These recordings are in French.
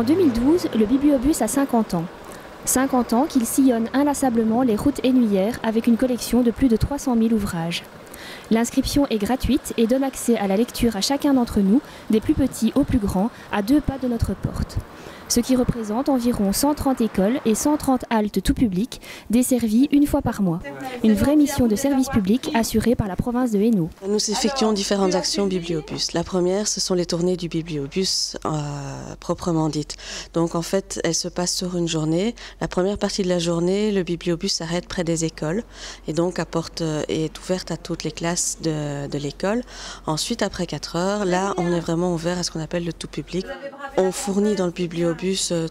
2012, le bibliobus a 50 ans. 50 ans qu'il sillonne inlassablement les routes hainautières avec une collection de plus de 300 000 ouvrages. L'inscription est gratuite et donne accès à la lecture à chacun d'entre nous, des plus petits aux plus grands, à 2 pas de notre porte. Ce qui représente environ 130 écoles et 130 haltes tout public, desservies une fois par mois. Une vraie mission de service public assurée par la province de Hainaut. Nous effectuons différentes actions bibliobus. La première, ce sont les tournées du bibliobus proprement dites. Donc en fait, elles se passent sur une journée. La première partie de la journée, le bibliobus s'arrête près des écoles et donc est ouverte à toutes les classes de l'école. Ensuite, après 4 heures, là, on est vraiment ouvert à ce qu'on appelle le tout public. On fournit dans le bibliobus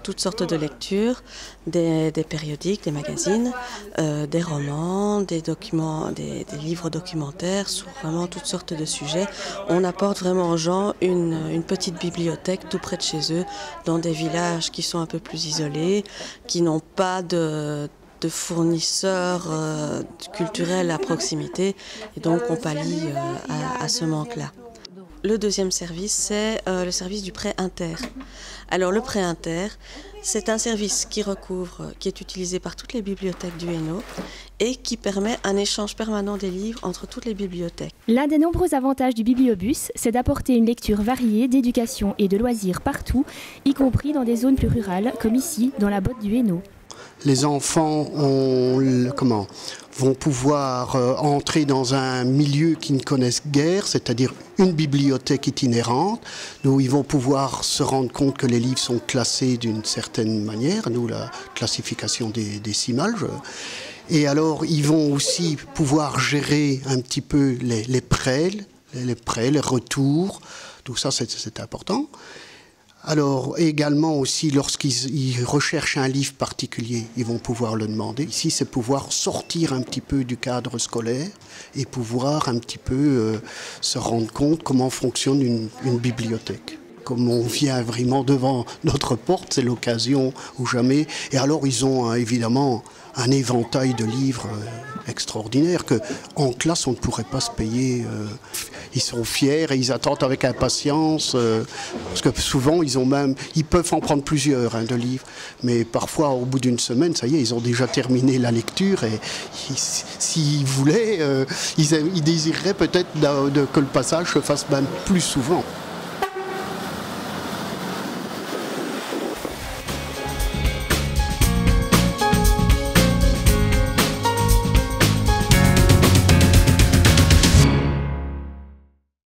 toutes sortes de lectures, des périodiques, des magazines, des romans, des documents, des livres documentaires sur vraiment toutes sortes de sujets. On apporte vraiment aux gens une petite bibliothèque tout près de chez eux, dans des villages qui sont un peu plus isolés, qui n'ont pas de fournisseurs culturels à proximité, et donc on pallie à ce manque-là. Le deuxième service, c'est le service du prêt inter. Alors le prêt inter, c'est un service qui est utilisé par toutes les bibliothèques du Hainaut et qui permet un échange permanent des livres entre toutes les bibliothèques. L'un des nombreux avantages du bibliobus, c'est d'apporter une lecture variée d'éducation et de loisirs partout, y compris dans des zones plus rurales, comme ici, dans la botte du Hainaut. Les enfants vont pouvoir entrer dans un milieu qu'ils ne connaissent guère, c'est-à-dire une bibliothèque itinérante, où ils vont pouvoir se rendre compte que les livres sont classés d'une certaine manière, nous la classification des décimales. Et alors ils vont aussi pouvoir gérer un petit peu les prêts, les retours, tout ça c'est important. Alors également aussi, lorsqu'ils recherchent un livre particulier, ils vont pouvoir le demander. Ici, c'est pouvoir sortir un petit peu du cadre scolaire et pouvoir un petit peu se rendre compte comment fonctionne une bibliothèque. Comme on vient vraiment devant notre porte, c'est l'occasion ou jamais. Et alors, ils ont évidemment un éventail de livres extraordinaires qu'en classe, on ne pourrait pas se payer. Ils sont fiers et ils attendent avec impatience, parce que souvent, ils peuvent en prendre plusieurs de livres. Mais parfois, au bout d'une semaine, ça y est, ils ont déjà terminé la lecture et s'ils voulaient, ils désireraient peut-être que le passage se fasse même plus souvent.